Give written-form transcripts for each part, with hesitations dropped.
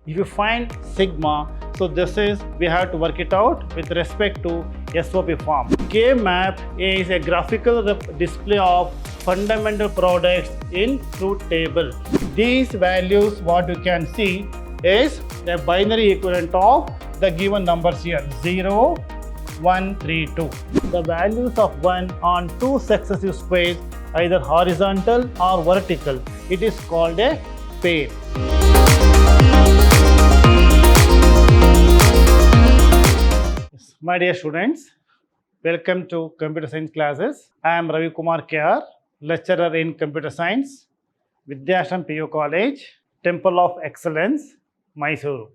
If you find sigma, so this is, we have to work it out with respect to SOP form. K-map is a graphical display of fundamental products in truth table. These values, what you can see is a binary equivalent of the given numbers here, 0, 1, 3, 2. The values of 1 on two successive squares, either horizontal or vertical, it is called a pair. My dear students, welcome to Computer Science classes. I am Ravi Kumar KR, lecturer in Computer Science, Vidhyaashram PU College, Temple of Excellence, Mysuru.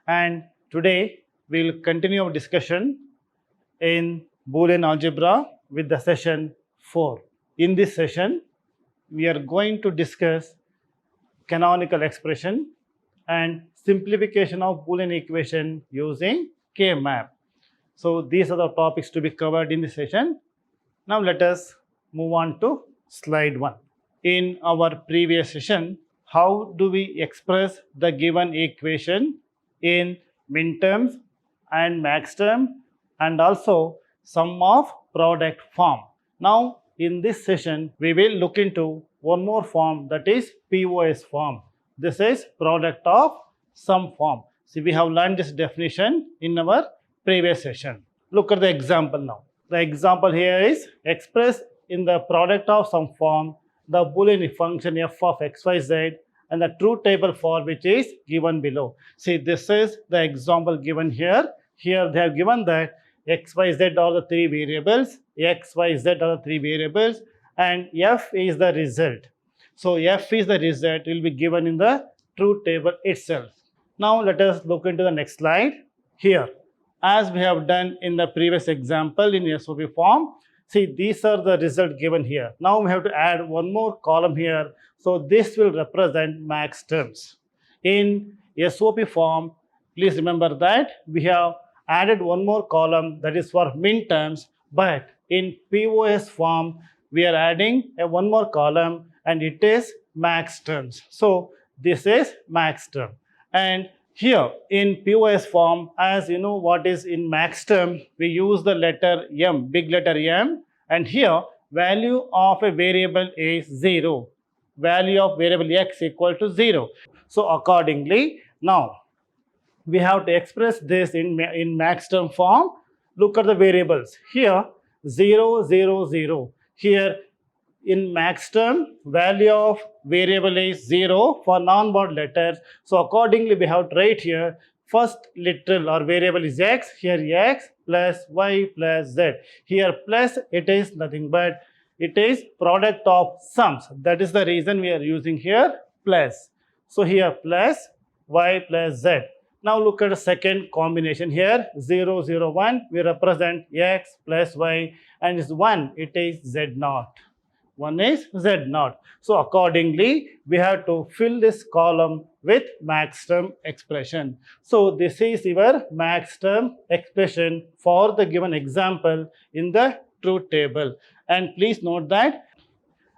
And today we will continue our discussion in Boolean Algebra with the session 4. In this session, we are going to discuss canonical expression and simplification of Boolean equation using K-map. So these are the topics to be covered in this session. Now let us move on to slide 1. In our previous session, how do we express the given equation in min terms and max term and also sum of product form. Now in this session, we will look into one more form, that is POS form. This is product of sum form. See, we have learned this definition in our previous session. Look at the example now. The example here is expressed in the product of sum form, the Boolean function f of xyz and the truth table for which is given below. See, this is the example given here. Here they have given that xyz are the three variables, xyz are the three variables, and f is the result. So f is the result, will be given in the truth table itself. Now let us look into the next slide. Here, as we have done in the previous example in SOP form, see, these are the result given here. Now we have to add one more column here. So this will represent max terms. In SOP form, please remember that we have added one more column, that is for min terms, but in POS form, we are adding one more column and it is max terms. So this is max term. And here in POS form, as you know what is in max term, we use the letter M, big letter M, and here value of a variable is 0. Value of variable x equal to 0. So accordingly, now we have to express this in max term form. Look at the variables. Here 0, 0, 0. Here in max term, value of variable is 0 for non-bound letters. So accordingly, we have to write here first literal or variable is x. Here x plus y plus z. Here plus, it is nothing but it is product of sums. That is the reason we are using here plus. So here plus y plus z. Now look at the second combination here, 0, 0, 1. We represent x plus y, and is 1, it is z naught. 1 is z naught. So accordingly, we have to fill this column with max term expression. So this is your max term expression for the given example in the truth table. And please note that,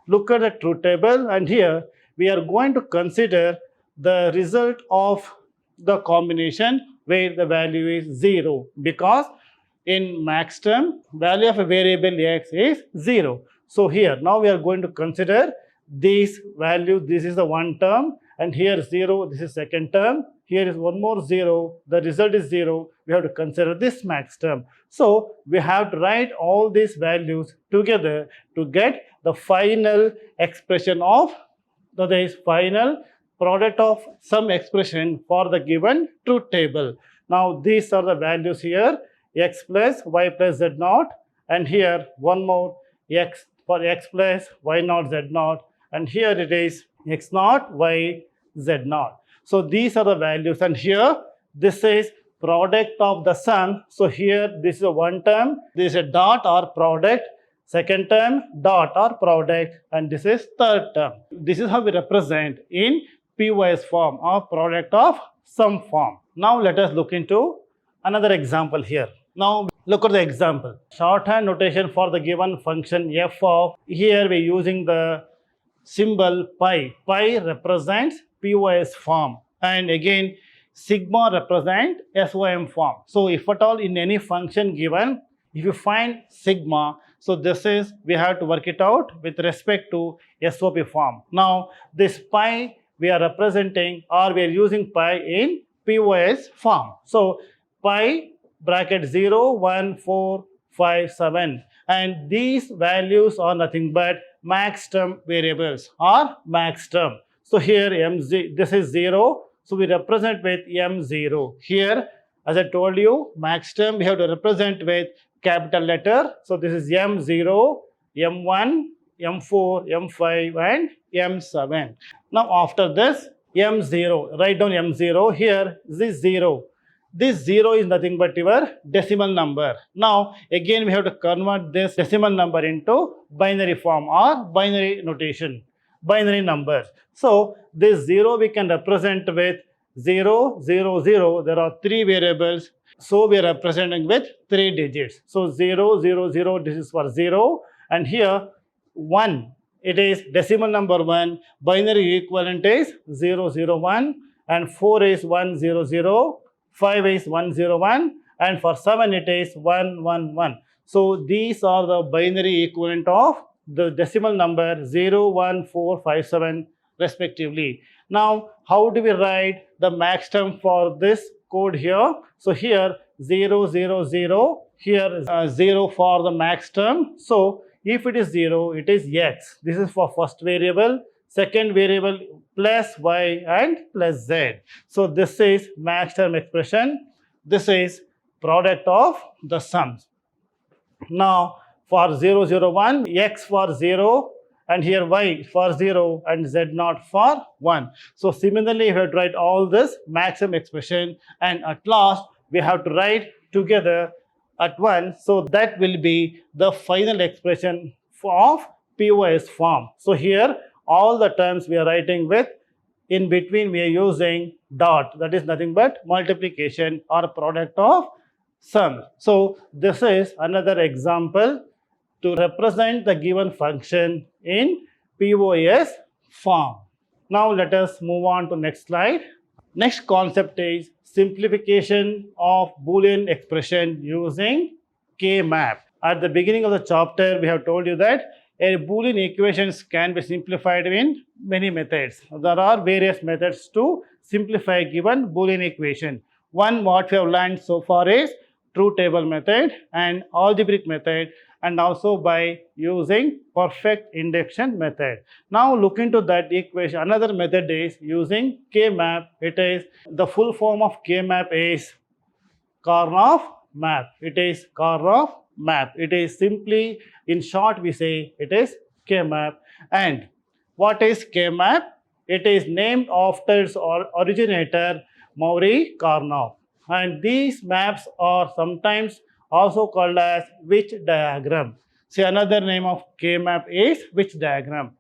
look at the truth table, and here we are going to consider the result of the combination where the value is 0, because in max term, value of a variable x is 0. So here, now we are going to consider these values. This is the one term, and here 0, this is second term. Here is one more 0, the result is 0. We have to consider this max term. So we have to write all these values together to get the final expression of, that is final product of some expression for the given truth table. Now these are the values here, x plus y plus z naught, and here one more x for x plus y naught z naught, and here it is x naught y z naught. So these are the values, and here this is product of the sum. So here this is a one term, this is a dot or product, second term dot or product, and this is third term. This is how we represent in POS form or product of sum form. Now let us look into another example here. Now look at the example. Shorthand notation for the given function f of, here we are using the symbol pi. Pi represents POS form. And again, sigma represent SOM form. So if at all in any function given, if you find sigma, so this is, we have to work it out with respect to SOP form. Now this pi we are representing, or we are using pi in POS form. So pi bracket 0, 1, 4, 5, 7, and these values are nothing but max term variables or max term. So here MZ, this is 0, so we represent with M0. Here, as I told you, max term we have to represent with capital letter. So this is M0, M1, M4, M5 and M7. Now after this, M0, write down M0. Here, this 0. This 0 is nothing but your decimal number. Now again we have to convert this decimal number into binary form or binary notation, binary numbers. So this 0 we can represent with 0, 0, 0. There are 3 variables. So we are representing with 3 digits. So 0, 0, 0, this is for 0. And here 1, it is decimal number 1. Binary equivalent is 0, 0, 1. And 4 is 1, 0, 0. 5 is 1, 0, 1. And for 7 it is 1, 1, 1. So these are the binary equivalent of the decimal number 0, 1, 4, 5, 7 respectively. Now how do we write the max term for this code here? So here 0, 0, 0. Here is 0 for the max term. So if it is 0, it is x. This is for first variable. Second variable plus y and plus z. So this is max term expression. This is product of the sums. Now for 0, 0, 1, x for 0, and here y for 0 and z naught for 1. So similarly, we have to write all this maximum expression, and at last we have to write together at once. So that will be the final expression of POS form. So here all the terms we are writing with, in between we are using dot, that is nothing but multiplication or product of sum. So this is another example to represent the given function in POS form. Now let us move on to next slide. Next concept is simplification of Boolean expression using K-map. At the beginning of the chapter, we have told you that a Boolean equations can be simplified in many methods. There are various methods to simplify given Boolean equation. One what we have learned so far is truth table method and algebraic method, and also by using perfect induction method. Now look into that equation. Another method is using K-map. It is the full form of K-map is Karnaugh map. It is Karnaugh map. It is simply, in short we say it is K-map. And what is K-map? It is named after its originator Maury Karnaugh. And these maps are sometimes also called as witch diagram. See, another name of K-map is witch diagram.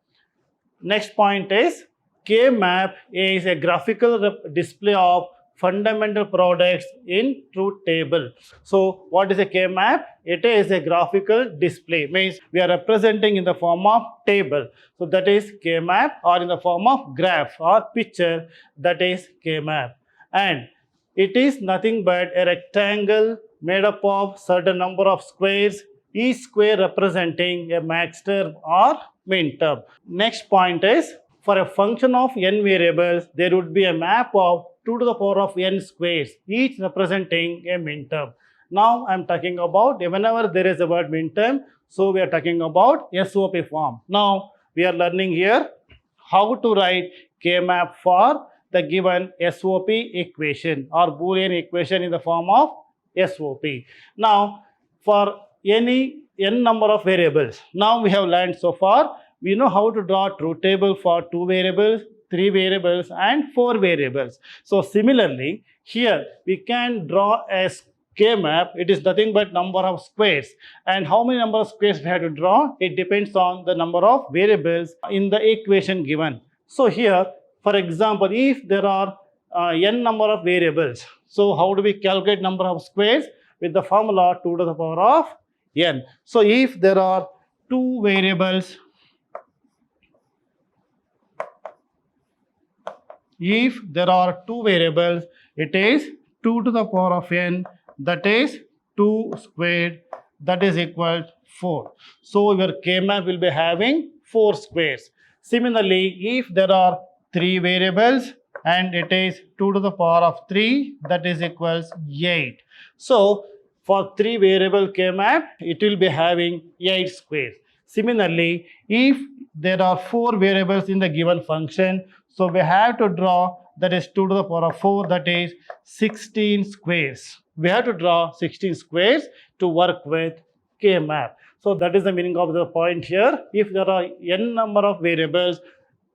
Next point is K-map is a graphical display of fundamental products in truth table. So what is a K-map? It is a graphical display, means we are representing in the form of table. So that is K-map, or in the form of graph or picture, that is K-map. And it is nothing but a rectangle made up of certain number of squares, each square representing a max term or min term. Next point is, for a function of n variables, there would be a map of 2 to the power of n squares, each representing a min term. Now I am talking about, whenever there is a word min term, so we are talking about SOP form. Now we are learning here how to write K-map for the given SOP equation or Boolean equation in the form of SOP. Now for any n number of variables, now we have learned so far, we know how to draw truth table for 2 variables, 3 variables and 4 variables. So similarly, here we can draw a K-map. It is nothing but number of squares. And how many number of squares we have to draw? It depends on the number of variables in the equation given. So here, for example, if there are n number of variables, so how do we calculate number of squares? With the formula 2 to the power of n. So if there are 2 variables, if there are two variables, it is 2 to the power of n, that is 2 squared, that is equal to 4. So your K-map will be having 4 squares. Similarly, if there are 3 variables and it is 2 to the power of 3, that is equals 8. So for 3 variable K-map, it will be having 8 squares. Similarly, if there are 4 variables in the given function, so we have to draw, that is 2 to the power of 4, that is 16 squares. We have to draw 16 squares to work with K-map. So that is the meaning of the point here. If there are n number of variables,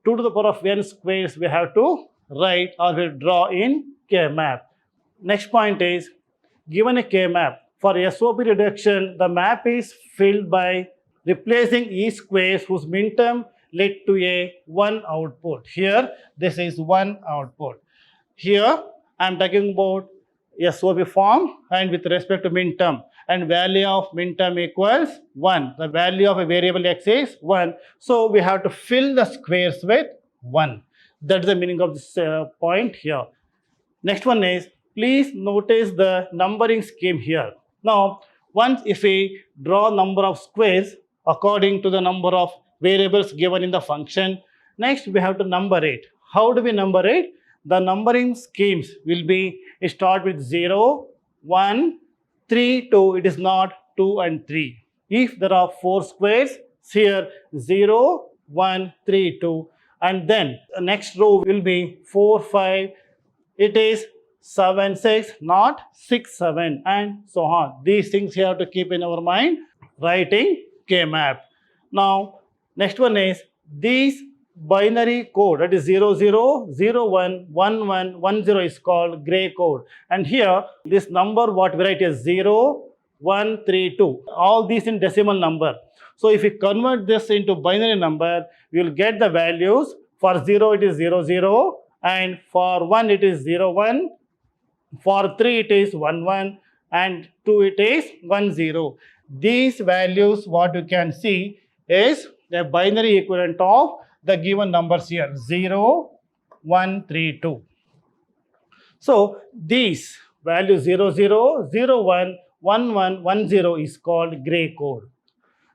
2 to the power of n squares we have to write or we draw in K-map. Next point is, given a K-map, for SOP reduction, the map is filled by replacing each squares whose minterm led to a 1 output. Here, this is 1 output. Here, I am talking about SOP form and with respect to minterm, and value of minterm equals 1. The value of a variable x is 1. So we have to fill the squares with 1. That's the meaning of this point here. Next one is, please notice the numbering scheme here. Now, once if we draw number of squares according to the number of variables given in the function, next we have to number it. How do we number it? The numbering schemes will be, start with 0, 1, 3, 2, it is not 2 and 3. If there are 4 squares, here 0, 1, 3, 2, and then the next row will be 4, 5, it is 7, 6, not 6, 7, and so on. These things you have to keep in our mind, writing K-map. Now, next one is, these binary code, that is 0, 0, 0, 1, 1, 1, 1, 0 is called gray code. And here, this number what we write is 0, 1, 3, 2. All these in decimal number. So if you convert this into binary number, you will get the values. For 0, it is 0, 0. And for 1, it is 0, 1. For 3, it is 1, 1. And 2, it is 1, 0. These values, what you can see, is the binary equivalent of the given numbers here, 0, 1, 3, 2. So these values 0, 0, 0, 1, 1, 1, 1, 0 is called gray code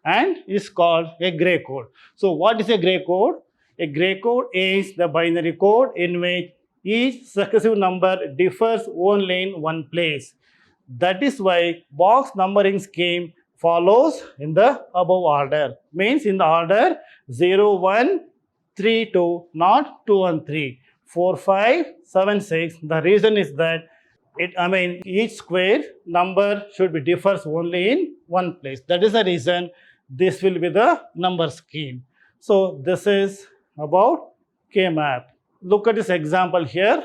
and is called a gray code. So what is a gray code? A gray code is the binary code in which each successive number differs only in one place. That is why box numbering scheme follows in the above order. Means in the order 0, 1, 3, 2, not 2 and 3, 4, 5, 7, 6. The reason is that each square number should be differs only in one place. That is the reason this will be the number scheme. So this is about K-map. Look at this example here,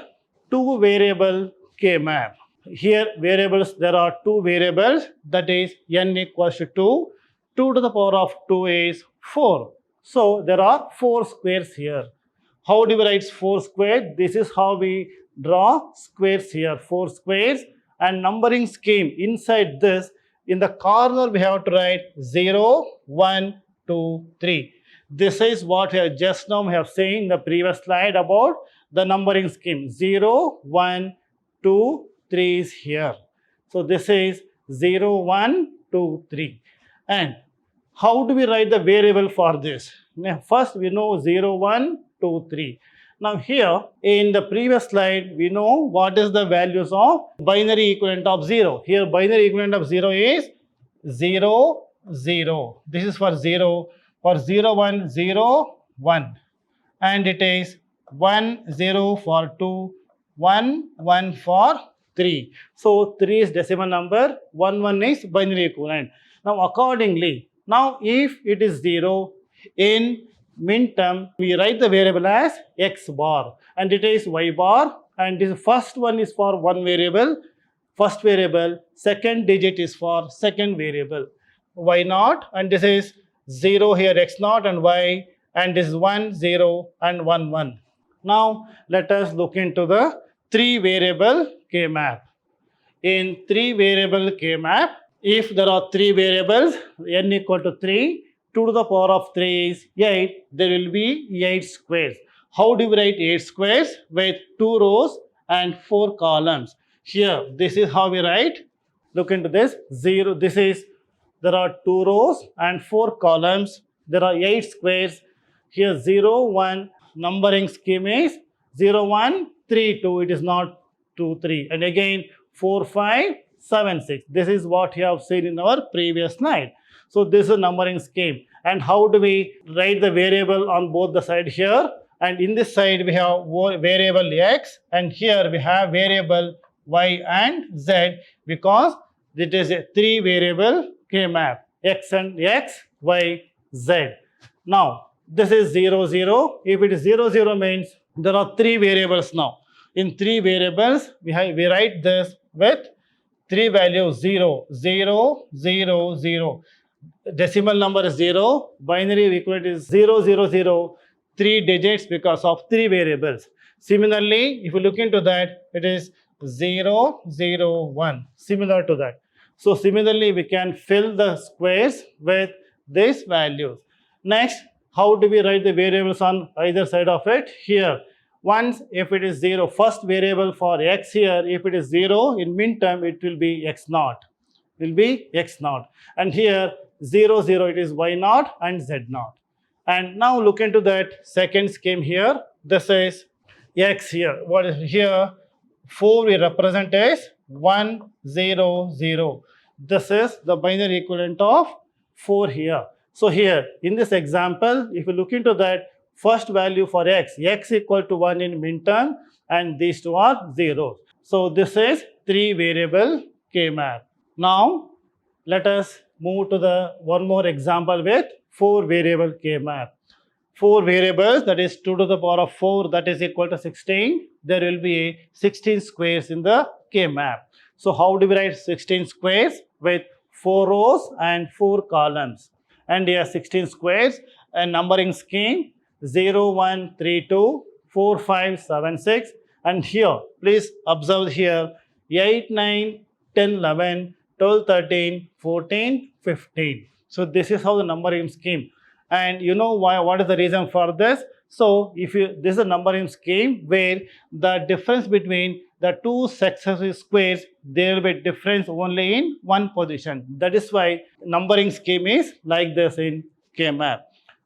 2 variable K-map. Here variables, there are 2 variables, that is n equals to 2. 2 to the power of 2 is 4. So there are 4 squares here. How do we write 4 squared? This is how we draw squares here, 4 squares. And numbering scheme inside this, in the corner we have to write 0, 1, 2, 3. This is what we have just now have seen in the previous slide about the numbering scheme. 0, 1, 2, 3 is here. So this is 0, 1, 2, 3. And how do we write the variable for this? Now, first we know 0, 1, 2, 3. Now here in the previous slide we know what is the values of binary equivalent of 0. Here binary equivalent of 0 is 0, 0. This is for 0. For 0, 1, 0, 1. And it is 1, 0 for 2, 1, 1 for 3. So 3 is decimal number, 1, 1 is binary equivalent. Now accordingly, now if it is 0, in minterm we write the variable as x bar and it is y bar, and this first one is for one variable, first variable, second digit is for second variable, y naught, and this is 0 here, x naught and y, and this is 1, 0 and 1, 1. Now let us look into the 3 variable K-map. In 3 variable K-map, if there are 3 variables, n equal to 3, 2 to the power of 3 is 8, there will be 8 squares. How do we write 8 squares with 2 rows and 4 columns? Here, this is how we write. Look into this. 0, this is, there are 2 rows and 4 columns. There are 8 squares. Here 0, 1, numbering scheme is 0, 1, 3, 2. It is not 2, 3. And again 4, 5, 7, 6. This is what you have seen in our previous slide. So this is a numbering scheme. And how do we write the variable on both the side here? And in this side we have variable x, and here we have variable y and z, because it is a 3 variable K-map, x and x, y, z. Now this is 0, 0. If it is 0, 0 means there are 3 variables now. In 3 variables we write this with 3 values: 0, 0, 0, 0. Decimal number is 0, binary equivalent is 0, 0, 0, 3 digits because of 3 variables. Similarly, if you look into that, it is 0, 0, 1, similar to that. So similarly, we can fill the squares with these values. Next, how do we write the variables on either side of it? Here, once if it is 0, first variable for x here, if it is 0 in min term, it will be x naught. Will be x naught. And here 0, 0, it is y naught and z naught. And now look into that second scheme here. This is x here. What is here? 4 we represent as 1, 0, 0. This is the binary equivalent of 4 here. So here in this example, if you look into that, first value for x equal to 1 in min term, and these two are zeros. So this is 3 variable K-map. Now let us move to the one more example with 4 variable K-map. 4 variables, that is 2 to the power of 4, that is equal to 16. There will be 16 squares in the K-map. So how do we write 16 squares? With 4 rows and 4 columns. And here 16 squares, a numbering scheme 0, 1, 3, 2, 4, 5, 7, 6. And here, please observe here 8, 9, 10, 11, 12, 13, 14, 15. So this is how the numbering scheme. And you know why? What is the reason for this? So if you, this is a numbering scheme where the difference between the 2 successive squares, there will be difference only in one position. That is why numbering scheme is like this in K-map.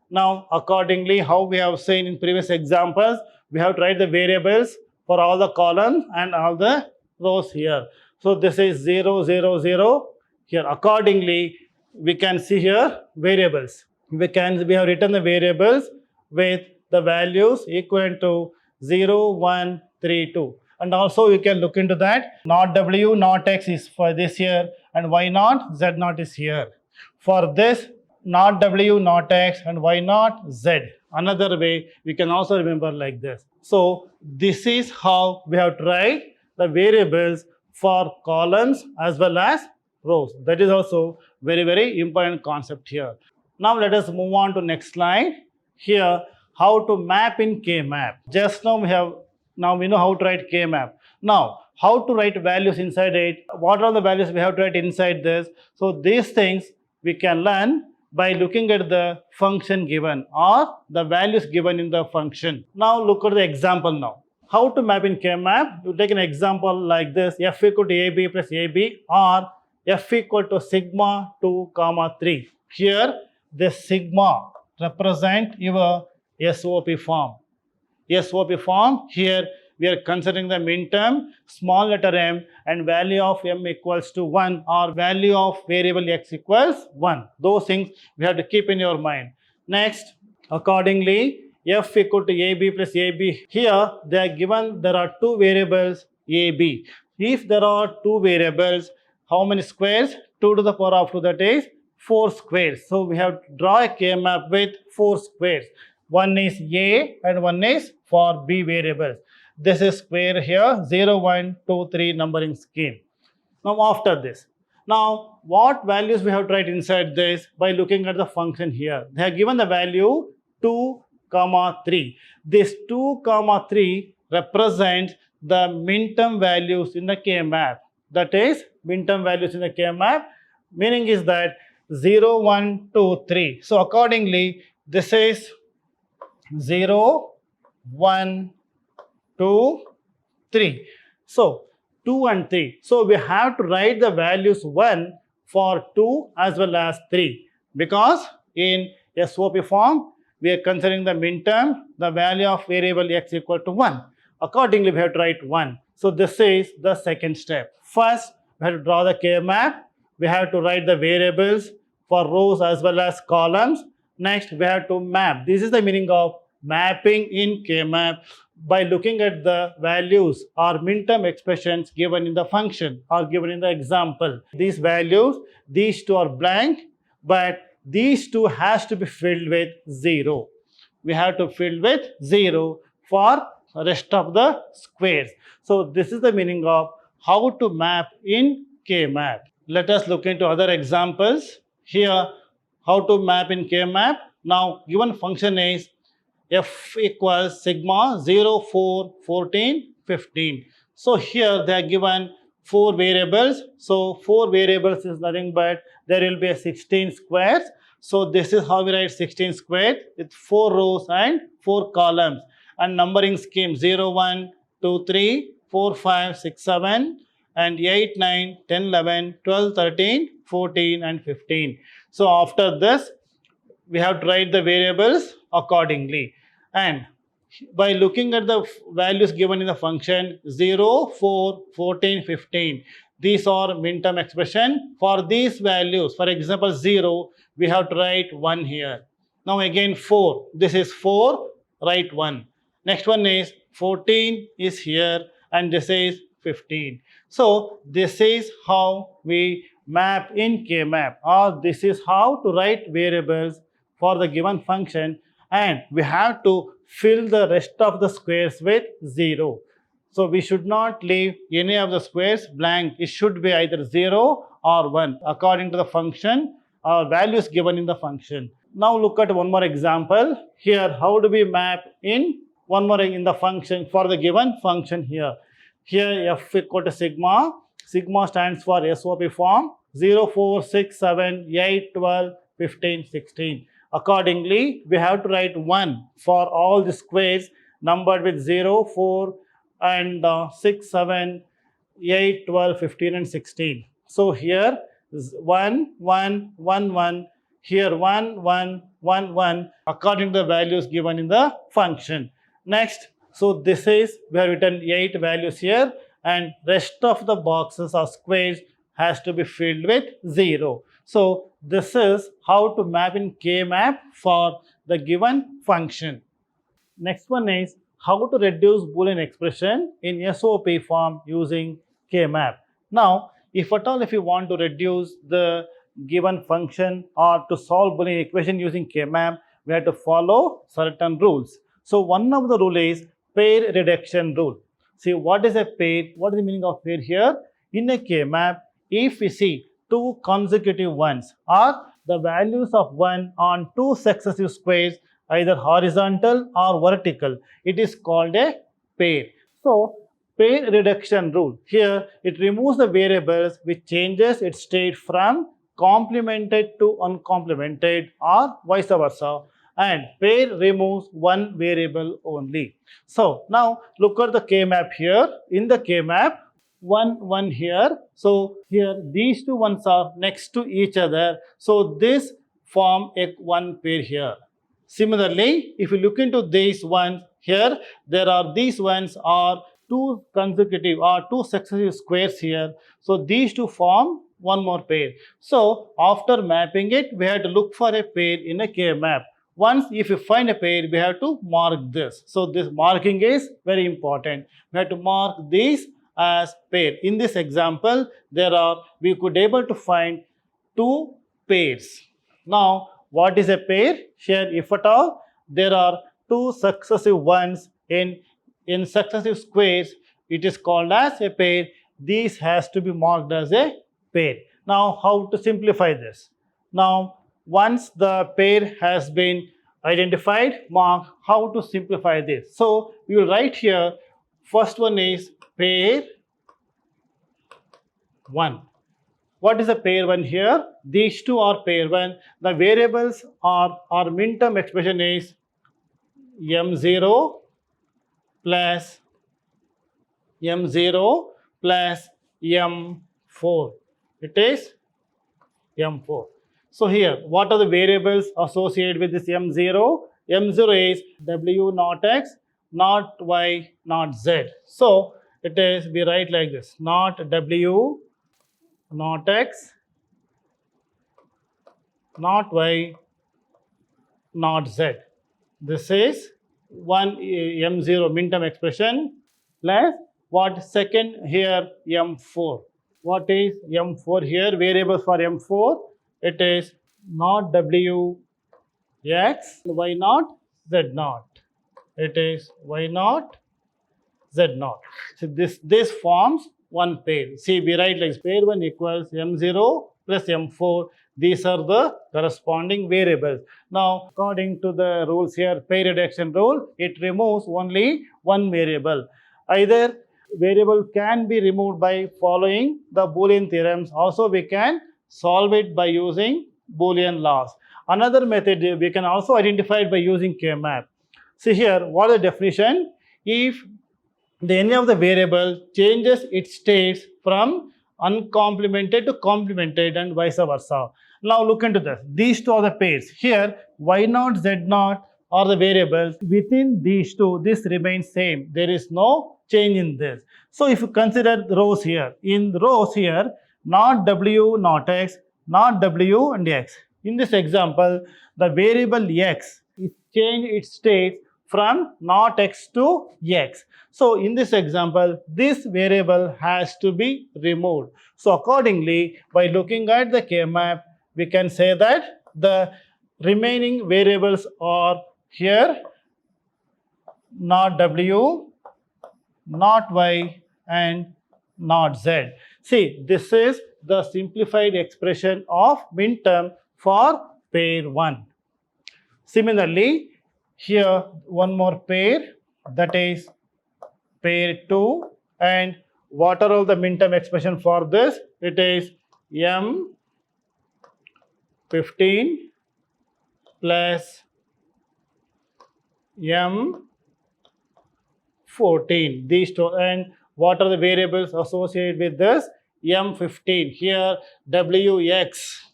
Now accordingly, how we have seen in previous examples, we have to write the variables for all the columns and all the rows here. So this is 0, 0, 0. Here accordingly, we can see here variables. We have written the variables with the values equivalent to 0, 1, 3, 2. And also you can look into that. Not W, not X is for this here, and Y naught, Z naught is here. For this, not W, not X, and Y naught, Z. Another way, we can also remember like this. So this is how we have to write the variables for columns as well as rows. That is also very, very important concept here. Now let us move on to next slide. Here, how to map in K-map. Just now we know how to write K-map. Now, how to write values inside it? What are the values we have to write inside this? So these things we can learn by looking at the function given or the values given in the function. Now look at the example now. How to map in K-map? You take an example like this: f equal to ab plus ab, or f equal to sigma 2 comma 3. Here the sigma represent your SOP form. SOP form, here we are considering the min term, small letter m, and value of m equals to 1, or value of variable x equals 1. Those things we have to keep in your mind. Next, accordingly, f equal to ab plus ab. Here they are given there are 2 variables ab. If there are 2 variables, how many squares? 2 to the power of 2, that is 4 squares. So we have to draw a K-map with 4 squares. One is A and one is for B variables. This is square here, 0, 1, 2, 3 numbering scheme. Now after this, now what values we have to write inside this? By looking at the function here. They have given the value 2, 3. This 2, 3 represents the min-term values in the K-map. That is min-term values in the K-map. Meaning is that 0, 1, 2, 3. So accordingly, this is 0, 1, 2, 3. So 2 and 3. So we have to write the values 1 for 2 as well as 3, because in SOP form we are considering the minterm, the value of variable x equal to 1. Accordingly, we have to write 1. So this is the second step. First, we have to draw the K-map. We have to write the variables for rows as well as columns. Next, we have to map. This is the meaning of mapping in K-map. By looking at the values or minterm expressions given in the function or given in the example. These values, these two are blank, but these two has to be filled with 0. We have to fill with 0 for rest of the squares. So this is the meaning of how to map in K-map. Let us look into other examples. Here, how to map in K-map. Now, given function is f equals sigma 0, 4, 14, 15. So here they are given 4 variables. So 4 variables is nothing but there will be a 16 squares. So this is how we write 16 squared with 4 rows and 4 columns. And numbering scheme 0, 1, 2, 3, 4, 5, 6, 7 and 8, 9, 10, 11, 12, 13, 14 and 15. So after this, we have to write the variables accordingly. And by looking at the values given in the function 0, 4, 14, 15, these are minterm expression. For these values, for example 0, we have to write 1 here. Now again 4, this is 4, write 1. Next one is 14 is here and this is 15. So this is how we map in K-map, or this is how to write variables for the given function, and we have to fill the rest of the squares with 0. So we should not leave any of the squares blank. It should be either 0 or 1 according to the function or values given in the function. Now look at one more example. Here, how do we map in one more in the function for the given function here. Here f equal to sigma. Sigma stands for SOP form 0, 4, 6, 7, 8, 12, 15, 16. Accordingly, we have to write 1 for all the squares numbered with 0, 4 and 6, 7, 8, 12, 15 and 16. So here is 1, 1, 1, 1. Here 1, 1, 1, 1 according to the values given in the function. Next, so this is, we have written 8 values here and rest of the boxes or squares has to be filled with 0. So this is how to map in K-map for the given function. Next one is how to reduce Boolean expression in SOP form using K-map. Now, if at all if you want to reduce the given function or to solve Boolean equation using K-map, we have to follow certain rules. So one of the rule is pair reduction rule. See, what is a pair? What is the meaning of pair here? In a K-map, if we see 2 consecutive ones or the values of 1 on 2 successive squares, either horizontal or vertical, it is called a pair. So pair reduction rule, here it removes the variables which changes its state from complemented to uncomplemented or vice versa, and pair removes one variable only. So now look at the K-map here. In the K-map, 1, 1 here. So here these two ones are next to each other. So this form a one pair here. Similarly, if you look into these ones here, there are these ones are 2 consecutive or 2 successive squares here. So these two form one more pair. So after mapping it, we have to look for a pair in a K-map. Once if you find a pair, we have to mark this. So this marking is very important. We have to mark these as pair. In this example, we could able to find 2 pairs. Now, what is a pair? Here, if at all, there are 2 successive ones in successive squares, it is called as a pair. This has to be marked as a pair. Now, how to simplify this? Now, once the pair has been identified, mark, how to simplify this? So, we will write here, first one is pair 1. What is a pair 1 here? These two are pair 1. The variables are, our minterm expression is M0 plus M0 plus M4. It is M4. So here, what are the variables associated with this M0? M0 is W not X, not Y, not Z. So it is, we write like this, not W, not X, not Y, not Z. This is one M0 midterm expression plus what second here M4. What is M4 here? Variables for M4. It is not W X, Y naught, Z naught. It is Y naught, Z naught. So this forms one pair. See, we write like pair 1 equals M0 plus M4. These are the corresponding variables. Now, according to the rules here, pair reduction rule, it removes only one variable. Either variable can be removed by following the Boolean theorems. Also, we can solve it by using Boolean laws. Another method we can also identify it by using K-map. See here, what is the definition? If any of the variable changes its states from uncomplemented to complemented and vice versa. Now look into this. These two are the pairs. Here, Y naught, Z naught are the variables. Within these two, this remains same. There is no change in this. So if you consider the rows here, in the rows here, not W, not X, not W and X. In this example, the variable X is changed its state from not X to X. So in this example, this variable has to be removed. So accordingly, by looking at the K-map, we can say that the remaining variables are here not W, not Y and not Z. See, this is the simplified expression of midterm for pair 1. Similarly, here one more pair, that is pair 2, and what are all the midterm expression for this? It is M15 plus M14. These two, and what are the variables associated with this? M15. Here WX,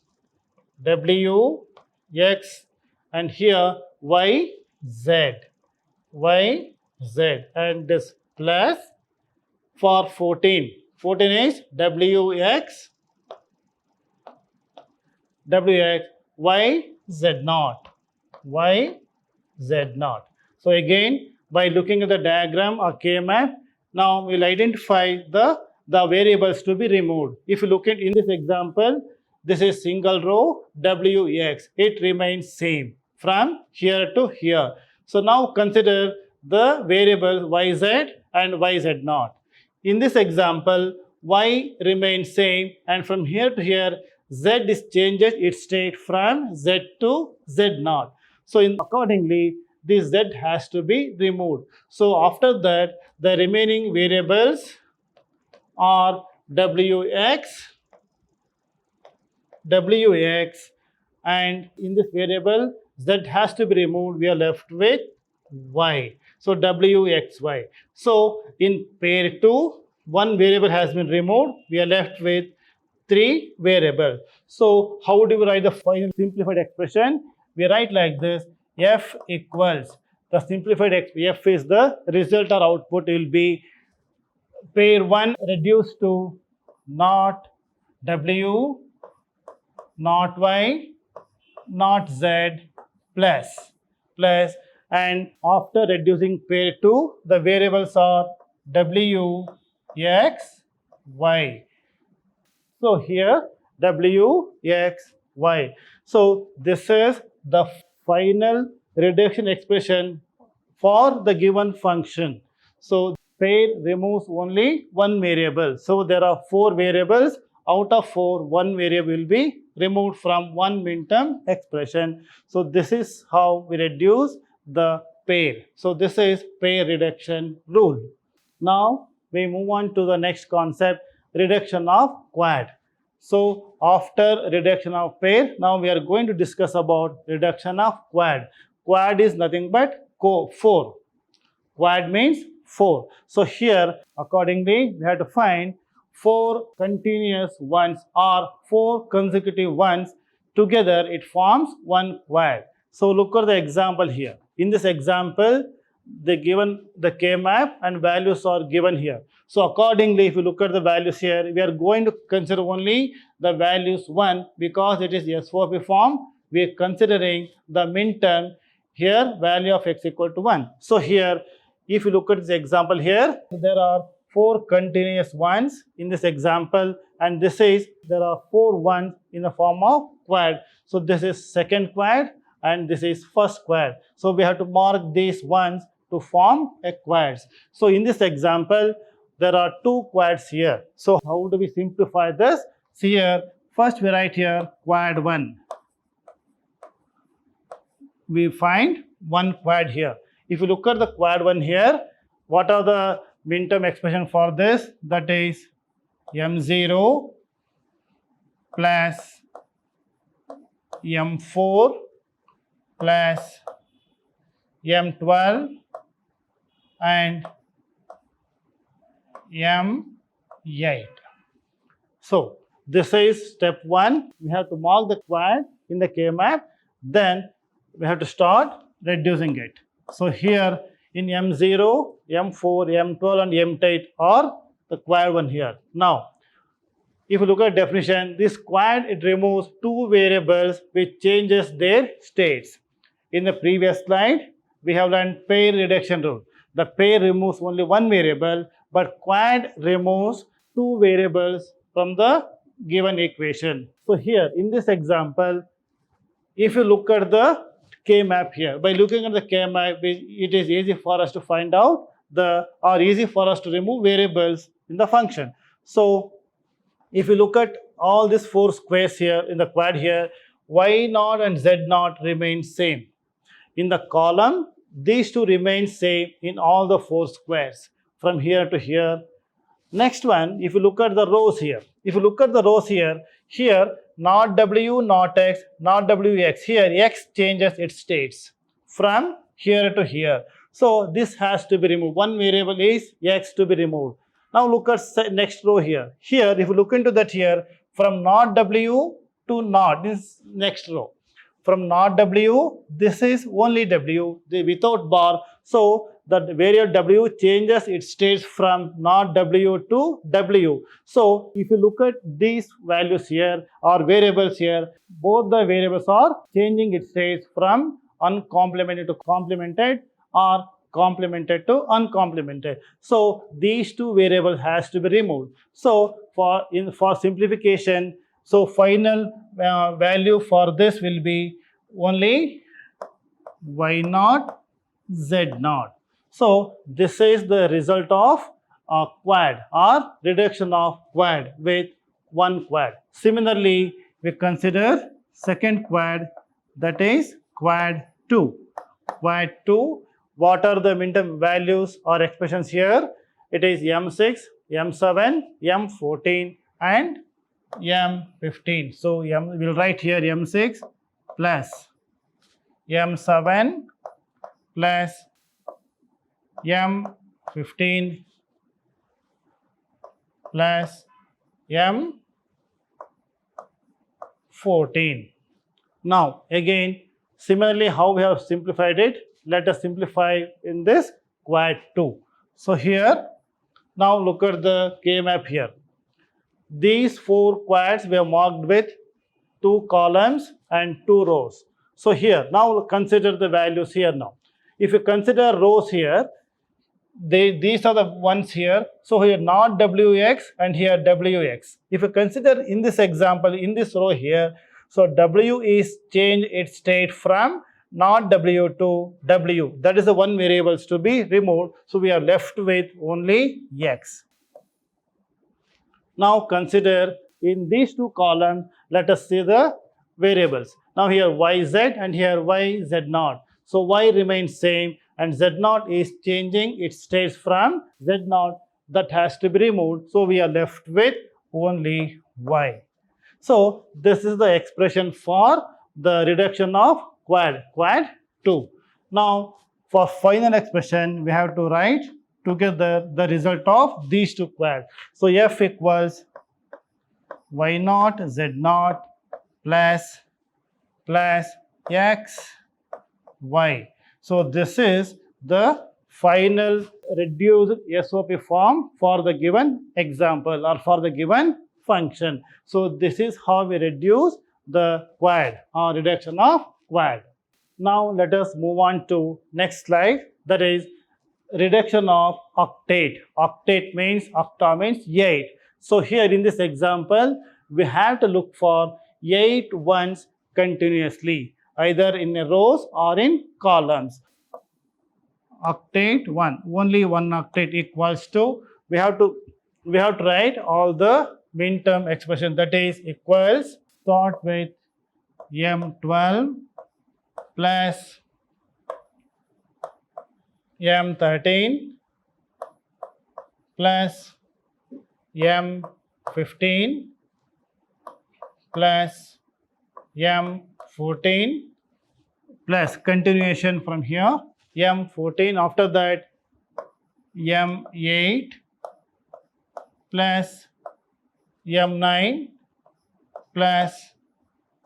and here YZ, and this plus for 14. 14 is WX, YZ naught. So again, by looking at the diagram or K-map, now we'll identify the variables to be removed. If you look at in this example, this is single row WX. It remains same from here to here. So now consider the variables YZ and YZ naught. In this example, Y remains same, and from here to here, Z is changes its state from Z to Z naught. So accordingly, this Z has to be removed. So after that, the remaining variables are WX, and in this variable, Z has to be removed. We are left with Y. So WXY. So in pair 2, one variable has been removed. We are left with 3 variables. So how do we write the final simplified expression? We write like this: F equals the simplified F is the result or output will be pair 1 reduced to not W, not Y, not Z plus, and after reducing pair 2, the variables are W, X, Y. So here W, X, Y. So this is the final reduction expression for the given function. So pair removes only one variable. So there are 4 variables. Out of 4, one variable will be removed from one midterm expression. So this is how we reduce the pair. So this is pair reduction rule. Now we move on to the next concept, reduction of quad. So after reduction of pair, now we are going to discuss about reduction of quad. Quad is nothing but 4. Quad means 4. So here, accordingly, we have to find 4 continuous ones or 4 consecutive ones. Together, it forms one quad. So look at the example here. In this example, they given the K-map and values are given here. So accordingly, if you look at the values here, we are going to consider only the values 1 because it is SOP form. We are considering the min term here, value of x equal to 1. So here, if you look at this example here, there are 4 continuous ones in this example, and this is there are 4 ones in the form of quad. So this is second quad and this is first quad. So we have to mark these ones to form a quads. So in this example, there are 2 quads here. So how do we simplify this? See here, first we write here quad 1. We find one quad here. If you look at the quad 1 here, what are the min-term expression for this? That is M0 plus M4 plus M12 and M8. So this is step 1. We have to mark the quad in the K-map. Then we have to start reducing it. So here in M0, M4, M12 and M8 are the quad 1 here. Now, if you look at definition, this quad, it removes 2 variables which changes their states. In the previous slide, we have learned pair reduction rule. The pair removes only 1 variable, but quad removes 2 variables from the given equation. So here in this example, if you look at the K-map here, by looking at the K-map, it is easy for us to find out easy for us to remove variables in the function. So if you look at all these 4 squares here in the quad here, y0 and z0 remain same. In the column, these 2 remain same in all the 4 squares from here to here. Next one, if you look at the rows here, here not w, not x, not wx, here x changes its states from here to here. So this has to be removed. One variable is x to be removed. Now look at next row here. Here, if you look into that here, from not w to not, this next row. From not w, this is only w, without bar. So the variable w changes its states from not w to w. So if you look at these values here or variables here, both the variables are changing its states from uncomplemented to complemented or complemented to uncomplemented. So these 2 variables has to be removed. So for simplification, so final value for this will be only y0, z0. So this is the result of quad or reduction of quad with 1 quad. Similarly, we consider second quad, that is quad 2. Quad 2, what are the min-term values or expressions here? It is M6, M7, M14 and M15. So we will write here M6 plus M7 plus M15 plus M14. Now again, similarly how we have simplified it, let us simplify in this quad 2. So here, now look at the K-map here. These 4 quads we have marked with 2 columns and 2 rows. So here, now consider the values here now. If you consider rows here, these are the ones here. So here not wx and here wx. If you consider in this example, in this row here, so w is changed its state from not w to w. That is the 1 variables to be removed. So we are left with only x. Now consider in these 2 columns, let us see the variables. Now here yz and here yz0. So y remains same and z0 is changing its states from z0, that has to be removed. So we are left with only y. So this is the expression for the reduction of quad 2. Now for final expression, we have to write together the result of these two quads. So f equals y naught z naught plus x y. So this is the final reduced SOP form for the given example or for the given function. So this is how we reduce the quad or reduction of quad. Now let us move on to next slide, that is reduction of octet. Octet means, octa means 8. So here in this example, we have to look for 8 ones continuously, either in rows or in columns. Octet 1, only one octet equals to, we have to write all the min-term expression, that is equals, start with M12 plus M13 plus M15 plus M14 plus continuation from here M14, after that M8 plus M9 plus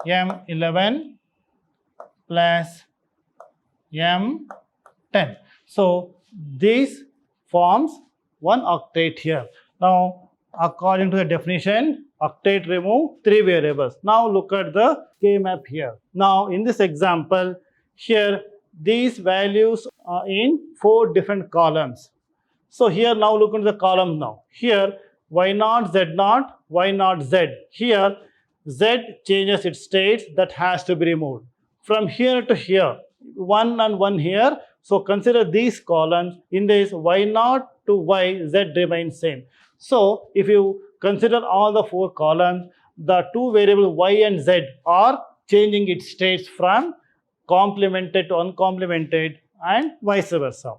M11 plus M10. So this forms one octet here. Now according to the definition, octet remove 3 variables. Now look at the K-map here. Now in this example, here these values are in 4 different columns. So here now look at the column now. Here y0, z0, y0, z. Here z changes its states, that has to be removed. From here to here, 1 and 1 here. So consider these columns. In this y0 to y, z remains same. So if you consider all the 4 columns, the 2 variables y and z are changing its states from complemented to uncomplemented and vice versa.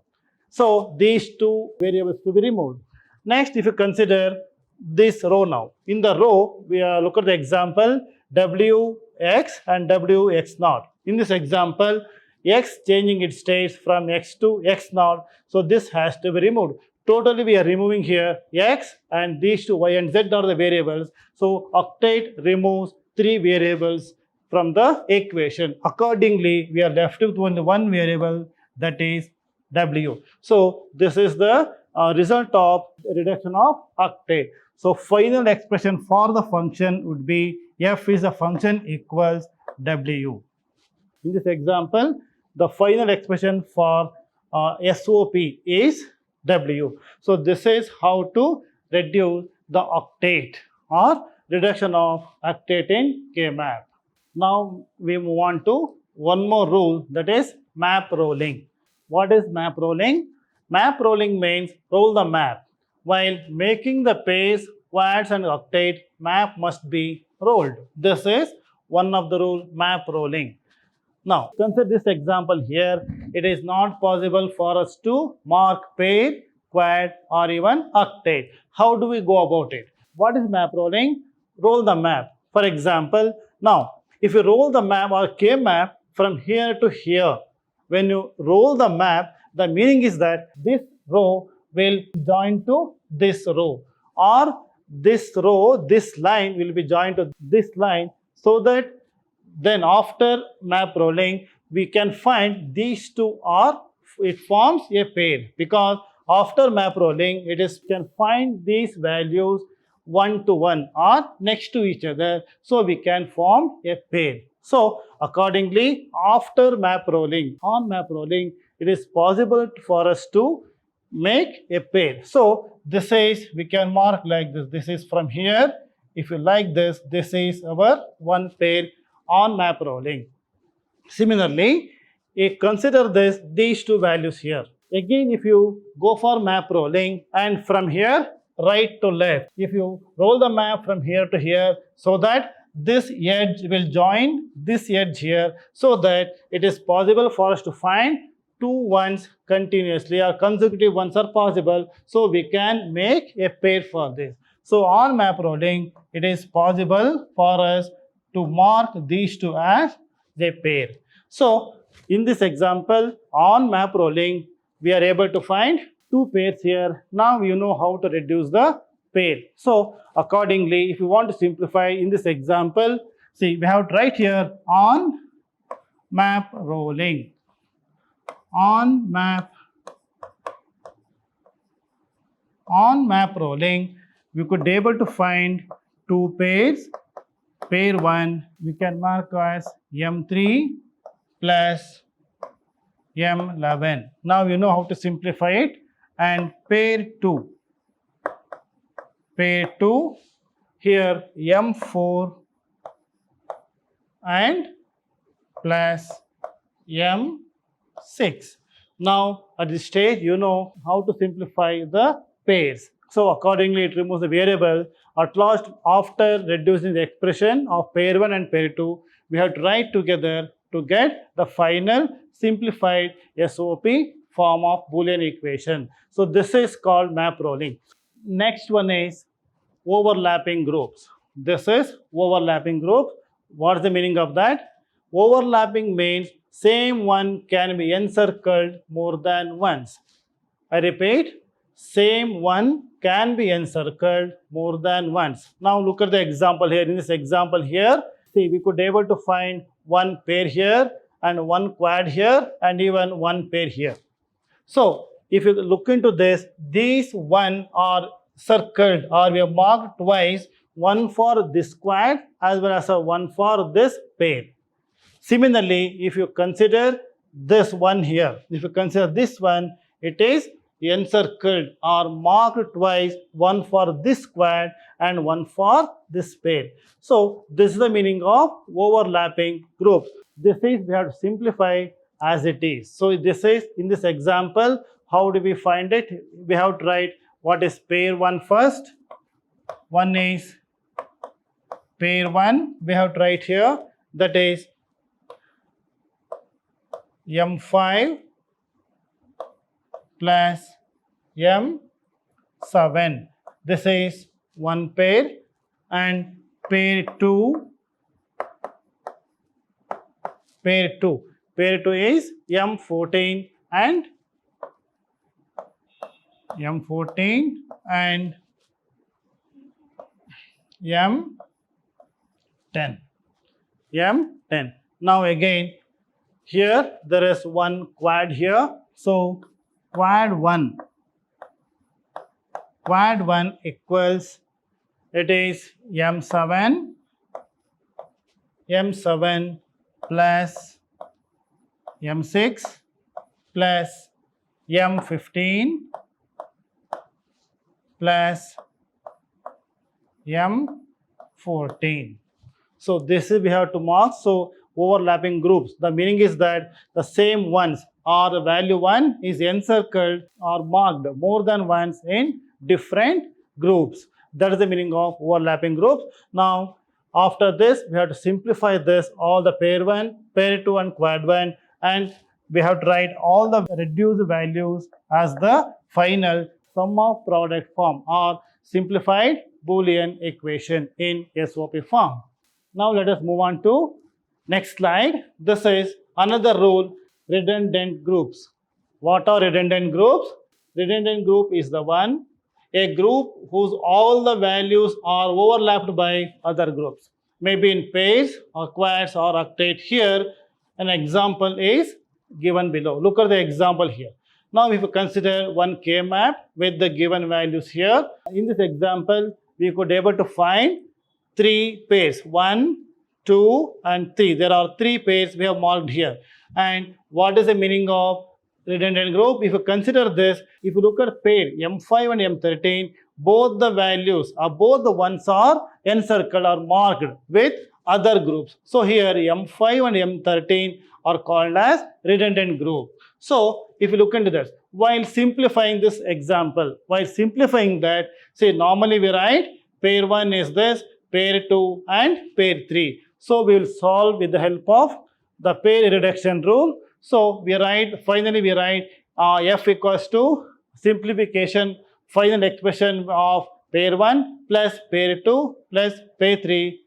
So these 2 variables to be removed. Next, if you consider this row now. In the row, we look at the example wx and wx0. In this example, x changing its states from x to x0. So this has to be removed. Totally we are removing here x, and these 2 y and z are the variables. So octet removes 3 variables from the equation. Accordingly, we are left with only one variable, that is w. So this is the result of reduction of octet. So final expression for the function would be f is a function equals w. In this example, the final expression for SOP is w. So this is how to reduce the octet or reduction of octet in K-map. Now we move on to one more rule, that is map rolling. What is map rolling? Map rolling means roll the map. While making the pairs, quads and octet, map must be rolled. This is one of the rule, map rolling. Now consider this example here. It is not possible for us to mark pair, quad or even octet. How do we go about it? What is map rolling? Roll the map. For example, now if you roll the map or K-map from here to here, when you roll the map, the meaning is that this row will join to this row, or this row, this line will be joined to this line, so that then after map rolling, we can find these 2 are, it forms a pair, because after map rolling, it is can find these values 1 to 1 or next to each other, so we can form a pair. So accordingly, after map rolling, on map rolling, it is possible for us to make a pair. So this is, we can mark like this. This is from here. If you like this, this is our one pair on map rolling. Similarly, consider these 2 values here. Again, if you go for map rolling and from here right to left, if you roll the map from here to here, so that this edge will join this edge here, so that it is possible for us to find 2 ones continuously, or consecutive ones are possible, so we can make a pair for this. So on map rolling, it is possible for us to mark these 2 as a pair. So in this example, on map rolling, we are able to find two pairs here. Now you know how to reduce the pair. So accordingly, if you want to simplify in this example, see, we have to write here on map rolling. On map rolling, we could be able to find two pairs. Pair 1 we can mark as M3 plus M11. Now you know how to simplify it. And pair 2 here M4 and plus M6. Now at this stage you know how to simplify the pairs. So accordingly it removes the variable. At last, after reducing the expression of pair 1 and pair 2, we have to write together to get the final simplified SOP form of Boolean equation. So this is called map rolling. Next one is overlapping groups. This is overlapping group. What is the meaning of that? Overlapping means same one can be encircled more than once. I repeat, same one can be encircled more than once. Now look at the example here. In this example here, see, we could be able to find one pair here and one quad here and even one pair here. So if you look into this, these one are circled or we have marked twice, one for this quad as well as one for this pair. Similarly, if you consider this one here, if you consider this one, it is encircled or marked twice, one for this quad and one for this pair. So this is the meaning of overlapping groups. This is we have to simplify as it is. So this is in this example, how do we find it? We have to write what is pair 1 first. One is pair 1. We have to write here, that is M5 plus M7. This is one pair. And pair 2 is M14 and M14 and M10. M10. Now again, here there is one quad here. So quad 1 equals, it is M7 plus M6 plus M15 plus M14. So this is we have to mark. So overlapping groups, the meaning is that the same ones or the value 1 is encircled or marked more than once in different groups. That is the meaning of overlapping groups. Now after this we have to simplify this, all the pair 1, pair 2 and quad 1, and we have to write all the reduced values as the final sum of product form or simplified Boolean equation in SOP form. Now let us move on to next slide. This is another rule, redundant groups. What are redundant groups? Redundant group is the one, a group whose all the values are overlapped by other groups, maybe in pairs or quads or octet. Here an example is given below. Look at the example here. Now if you consider one K map with the given values here, in this example we could be able to find three pairs, 1, 2 and 3. There are three pairs we have marked here. And what is the meaning of redundant group? If you consider this, if you look at pair M5 and M13, both the values or both the ones are encircled or marked with other groups. So here M5 and M13 are called as redundant group. So if you look into this, while simplifying this example, while simplifying that, say normally we write pair 1 is this, pair 2 and pair 3. So we will solve with the help of the pair reduction rule. So we write, finally we write F equals to simplification final expression of pair 1 plus pair 2 plus pair 3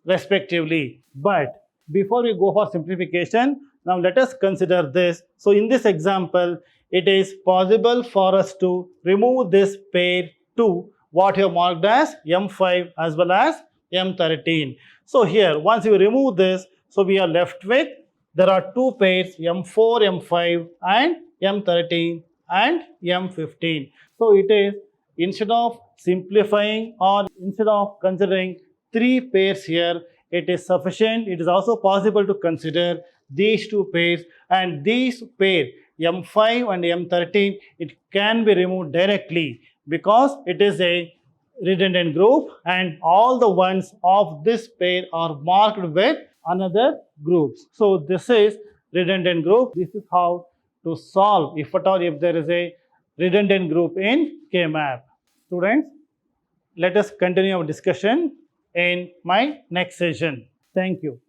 respectively. But before we go for simplification, now let us consider this. So in this example, it is possible for us to remove this pair 2, what you have marked as M5 as well as M13. So here, once you remove this, so we are left with, there are two pairs M4, M5 and M13 and M15. So it is, instead of simplifying or instead of considering three pairs here, it is sufficient. It is also possible to consider these two pairs, and these pair M5 and M13, it can be removed directly because it is a redundant group and all the ones of this pair are marked with another groups. So this is redundant group. This is how to solve if at all if there is a redundant group in K-map. Students, let us continue our discussion in my next session. Thank you.